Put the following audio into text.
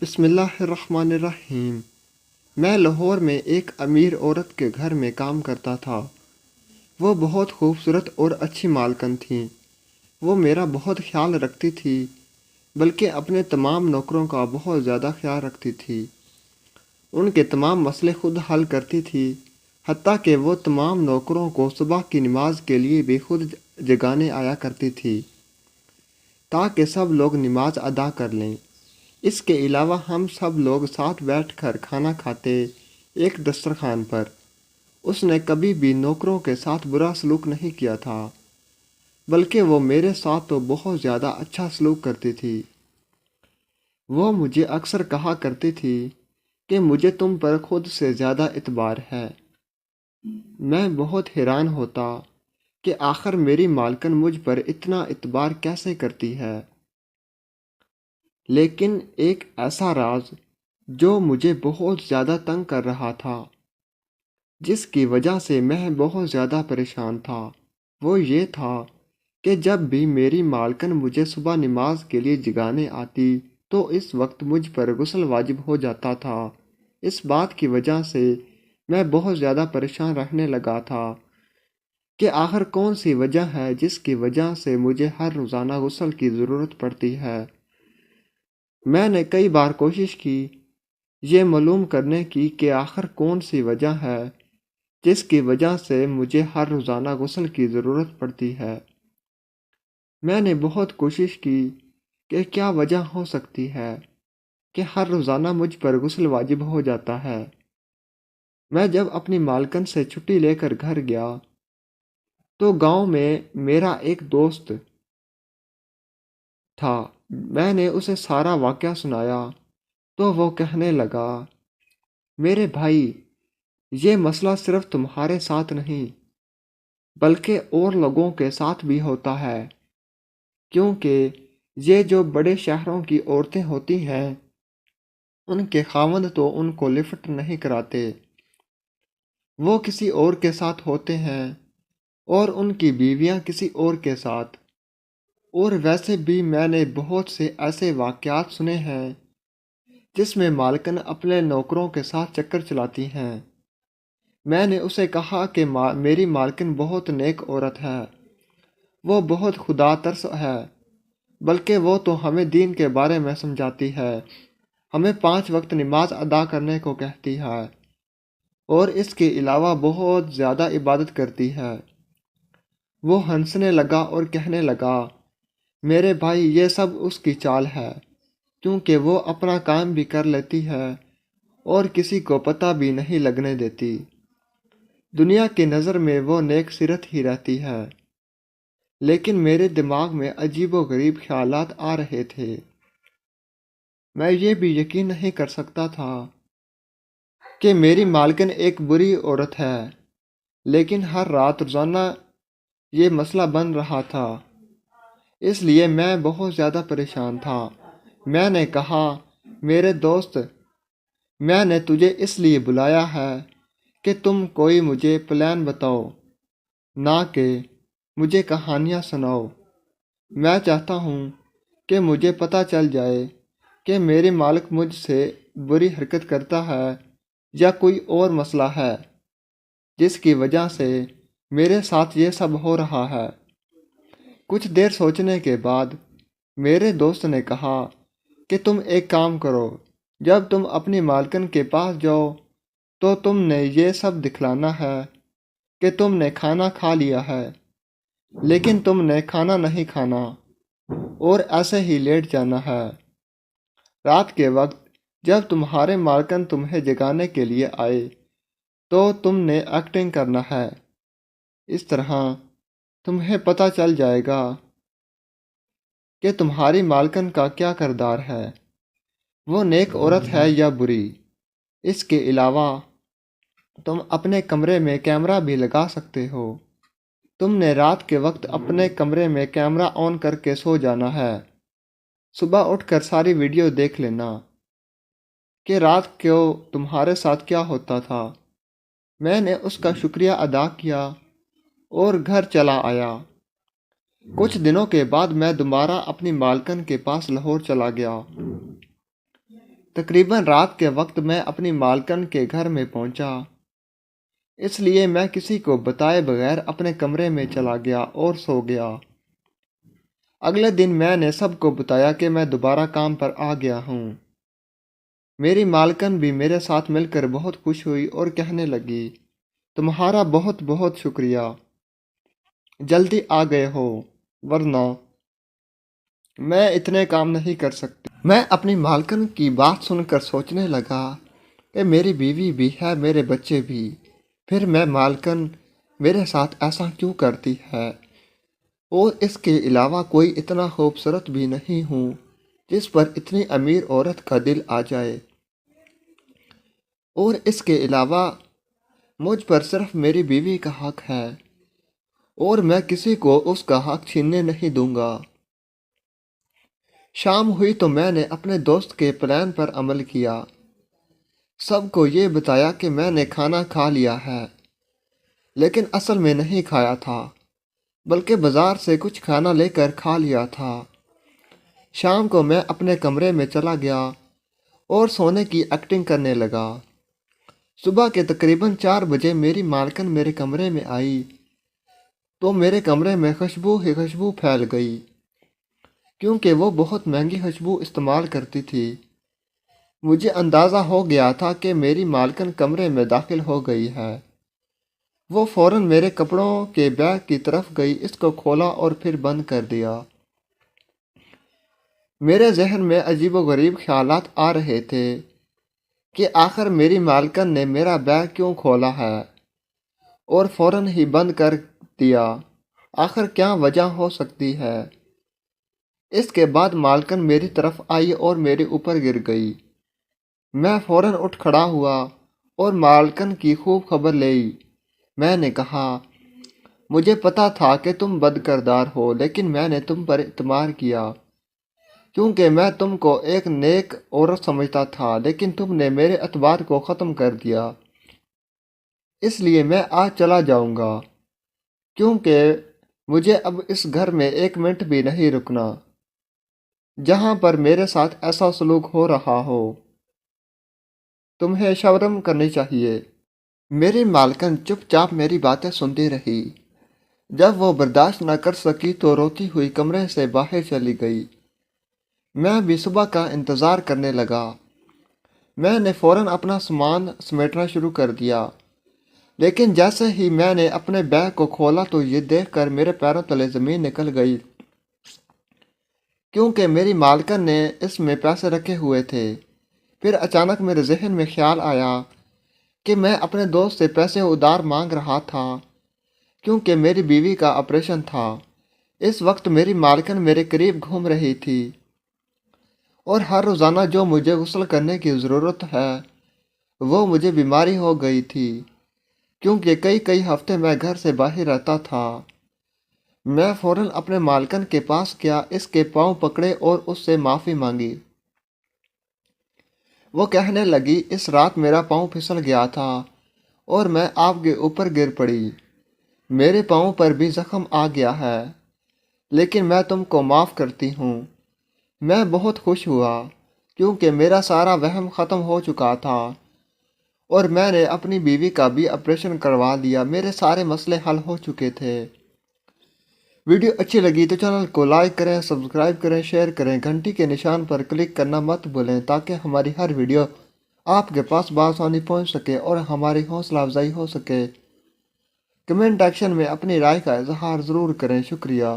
بسم اللہ الرحمن الرحیم۔ میں لاہور میں ایک امیر عورت کے گھر میں کام کرتا تھا۔ وہ بہت خوبصورت اور اچھی مالکن تھیں۔ وہ میرا بہت خیال رکھتی تھی، بلکہ اپنے تمام نوکروں کا بہت زیادہ خیال رکھتی تھی۔ ان کے تمام مسئلے خود حل کرتی تھی، حتیٰ کہ وہ تمام نوکروں کو صبح کی نماز کے لیے بھی خود جگانے آیا کرتی تھی، تاکہ سب لوگ نماز ادا کر لیں۔ اس کے علاوہ ہم سب لوگ ساتھ بیٹھ کر کھانا کھاتے ایک دسترخوان پر۔ اس نے کبھی بھی نوکروں کے ساتھ برا سلوک نہیں کیا تھا، بلکہ وہ میرے ساتھ تو بہت زیادہ اچھا سلوک کرتی تھی۔ وہ مجھے اکثر کہا کرتی تھی کہ مجھے تم پر خود سے زیادہ اعتبار ہے۔ میں بہت حیران ہوتا کہ آخر میری مالکن مجھ پر اتنا اعتبار کیسے کرتی ہے۔ لیکن ایک ایسا راز جو مجھے بہت زیادہ تنگ کر رہا تھا، جس کی وجہ سے میں بہت زیادہ پریشان تھا، وہ یہ تھا کہ جب بھی میری مالکن مجھے صبح نماز کے لیے جگانے آتی تو اس وقت مجھ پر غسل واجب ہو جاتا تھا۔ اس بات کی وجہ سے میں بہت زیادہ پریشان رہنے لگا تھا کہ آخر کون سی وجہ ہے جس کی وجہ سے مجھے ہر روزانہ غسل کی ضرورت پڑتی ہے۔ میں نے کئی بار کوشش کی یہ معلوم کرنے کی کہ آخر کون سی وجہ ہے جس کی وجہ سے مجھے ہر روزانہ غسل کی ضرورت پڑتی ہے۔ میں نے بہت کوشش کی کہ کیا وجہ ہو سکتی ہے کہ ہر روزانہ مجھ پر غسل واجب ہو جاتا ہے۔ میں جب اپنی مالکن سے چھٹی لے کر گھر گیا تو گاؤں میں میرا ایک دوست تھا۔ میں نے اسے سارا واقعہ سنایا تو وہ کہنے لگا، میرے بھائی، یہ مسئلہ صرف تمہارے ساتھ نہیں بلکہ اور لوگوں کے ساتھ بھی ہوتا ہے، کیونکہ یہ جو بڑے شہروں کی عورتیں ہوتی ہیں ان کے خاوند تو ان کو لفٹ نہیں کراتے، وہ کسی اور کے ساتھ ہوتے ہیں اور ان کی بیویاں کسی اور کے ساتھ۔ اور ویسے بھی میں نے بہت سے ایسے واقعات سنے ہیں جس میں مالکن اپنے نوکروں کے ساتھ چکر چلاتی ہیں۔ میں نے اسے کہا کہ میری مالکن بہت نیک عورت ہے، وہ بہت خدا ترس ہے، بلکہ وہ تو ہمیں دین کے بارے میں سمجھاتی ہے، ہمیں 5 وقت نماز ادا کرنے کو کہتی ہے، اور اس کے علاوہ بہت زیادہ عبادت کرتی ہے۔ وہ ہنسنے لگا اور کہنے لگا، میرے بھائی، یہ سب اس کی چال ہے، کیونکہ وہ اپنا کام بھی کر لیتی ہے اور کسی کو پتہ بھی نہیں لگنے دیتی۔ دنیا کی نظر میں وہ نیک سیرت ہی رہتی ہے، لیکن میرے دماغ میں عجیب و غریب خیالات آ رہے تھے۔ میں یہ بھی یقین نہیں کر سکتا تھا کہ میری مالکن ایک بری عورت ہے، لیکن ہر رات روزانہ یہ مسئلہ بن رہا تھا، اس لیے میں بہت زیادہ پریشان تھا۔ میں نے کہا، میرے دوست، میں نے تجھے اس لیے بلایا ہے کہ تم کوئی مجھے پلان بتاؤ، نہ کہ مجھے کہانیاں سناؤ۔ میں چاہتا ہوں کہ مجھے پتہ چل جائے کہ میری مالک مجھ سے بری حرکت کرتا ہے یا کوئی اور مسئلہ ہے جس کی وجہ سے میرے ساتھ یہ سب ہو رہا ہے۔ کچھ دیر سوچنے کے بعد میرے دوست نے کہا کہ تم ایک کام کرو، جب تم اپنی مالکن کے پاس جاؤ تو تم نے یہ سب دکھلانا ہے کہ تم نے کھانا کھا لیا ہے، لیکن تم نے کھانا نہیں کھانا اور ایسے ہی لیٹ جانا ہے۔ رات کے وقت جب تمہارے مالکن تمہیں جگانے کے لیے آئے تو تم نے ایکٹنگ کرنا ہے، اس طرح تمہیں پتہ چل جائے گا کہ تمہاری مالکن کا کیا کردار ہے، وہ نیک عورت ہے یا بری۔ اس کے علاوہ تم اپنے کمرے میں کیمرہ بھی لگا سکتے ہو۔ تم نے رات کے وقت اپنے کمرے میں کیمرہ آن کر کے سو جانا ہے، صبح اٹھ کر ساری ویڈیو دیکھ لینا کہ رات کو تمہارے ساتھ کیا ہوتا تھا۔ میں نے اس کا شکریہ ادا کیا اور گھر چلا آیا۔ کچھ دنوں کے بعد میں دوبارہ اپنی مالکن کے پاس لاہور چلا گیا۔ تقریباً رات کے وقت میں اپنی مالکن کے گھر میں پہنچا، اس لیے میں کسی کو بتائے بغیر اپنے کمرے میں چلا گیا اور سو گیا۔ اگلے دن میں نے سب کو بتایا کہ میں دوبارہ کام پر آ گیا ہوں۔ میری مالکن بھی میرے ساتھ مل کر بہت خوش ہوئی اور کہنے لگی، تمہارا بہت بہت شکریہ، جلدی آ گئے ہو، ورنہ میں اتنے کام نہیں کر سکتی۔ میں اپنی مالکن کی بات سن کر سوچنے لگا کہ میری بیوی بھی ہے، میرے بچے بھی، پھر میں مالکن میرے ساتھ ایسا کیوں کرتی ہے؟ اور اس کے علاوہ کوئی اتنا خوبصورت بھی نہیں ہوں جس پر اتنی امیر عورت کا دل آ جائے، اور اس کے علاوہ مجھ پر صرف میری بیوی کا حق ہے، اور میں کسی کو اس کا حق چھیننے نہیں دوں گا۔ شام ہوئی تو میں نے اپنے دوست کے پلان پر عمل کیا، سب کو یہ بتایا کہ میں نے کھانا کھا لیا ہے، لیکن اصل میں نہیں کھایا تھا، بلکہ بازار سے کچھ کھانا لے کر کھا لیا تھا۔ شام کو میں اپنے کمرے میں چلا گیا اور سونے کی ایکٹنگ کرنے لگا۔ صبح کے تقریباً 4 بجے میری مالکن میرے کمرے میں آئی تو میرے کمرے میں خوشبو ہی خوشبو پھیل گئی، کیونکہ وہ بہت مہنگی خوشبو استعمال کرتی تھی۔ مجھے اندازہ ہو گیا تھا کہ میری مالکن کمرے میں داخل ہو گئی ہے۔ وہ فوراً میرے کپڑوں کے بیگ کی طرف گئی، اس کو کھولا اور پھر بند کر دیا۔ میرے ذہن میں عجیب و غریب خیالات آ رہے تھے کہ آخر میری مالکن نے میرا بیگ کیوں کھولا ہے اور فوراً ہی بند کر دیا؟ آخر کیا وجہ ہو سکتی ہے؟ اس کے بعد مالکن میری طرف آئی اور میرے اوپر گر گئی۔ میں فوراً اٹھ کھڑا ہوا اور مالکن کی خوب خبر لی۔ میں نے کہا، مجھے پتا تھا کہ تم بد کردار ہو، لیکن میں نے تم پر اعتماد کیا کیونکہ میں تم کو ایک نیک عورت سمجھتا تھا، لیکن تم نے میرے اعتبار کو ختم کر دیا۔ اس لیے میں آج چلا جاؤں گا، کیونکہ مجھے اب اس گھر میں 1 منٹ بھی نہیں رکنا جہاں پر میرے ساتھ ایسا سلوک ہو رہا ہو۔ تمہیں شرم کرنی چاہیے۔ میری مالکن چپ چاپ میری باتیں سنتی رہی۔ جب وہ برداشت نہ کر سکی تو روتی ہوئی کمرے سے باہر چلی گئی۔ میں بھی صبح کا انتظار کرنے لگا۔ میں نے فوراً اپنا سامان سمیٹنا شروع کر دیا، لیکن جیسے ہی میں نے اپنے بیگ کو کھولا تو یہ دیکھ کر میرے پیروں تلے زمین نکل گئی، کیونکہ میری مالکن نے اس میں پیسے رکھے ہوئے تھے۔ پھر اچانک میرے ذہن میں خیال آیا کہ میں اپنے دوست سے پیسے ادھار مانگ رہا تھا، کیونکہ میری بیوی کا آپریشن تھا۔ اس وقت میری مالکن میرے قریب گھوم رہی تھی، اور ہر روزانہ جو مجھے غسل کرنے کی ضرورت ہے وہ مجھے بیماری ہو گئی تھی، کیونکہ کئی ہفتے میں گھر سے باہر رہتا تھا۔ میں فوراً اپنے مالکن کے پاس گیا، اس کے پاؤں پکڑے اور اس سے معافی مانگی۔ وہ کہنے لگی، اس رات میرا پاؤں پھسل گیا تھا اور میں آپ کے اوپر گر پڑی، میرے پاؤں پر بھی زخم آ گیا ہے، لیکن میں تم کو معاف کرتی ہوں۔ میں بہت خوش ہوا کیونکہ میرا سارا وہم ختم ہو چکا تھا اور میں نے اپنی بیوی کا بھی آپریشن کروا لیا، میرے سارے مسئلے حل ہو چکے تھے۔ ویڈیو اچھی لگی تو چینل کو لائک کریں، سبسکرائب کریں، شیئر کریں، گھنٹی کے نشان پر کلک کرنا مت بھولیں تاکہ ہماری ہر ویڈیو آپ کے پاس بآسانی پہنچ سکے اور ہماری حوصلہ افزائی ہو سکے۔ کمنٹ ایکشن میں اپنی رائے کا اظہار ضرور کریں۔ شکریہ۔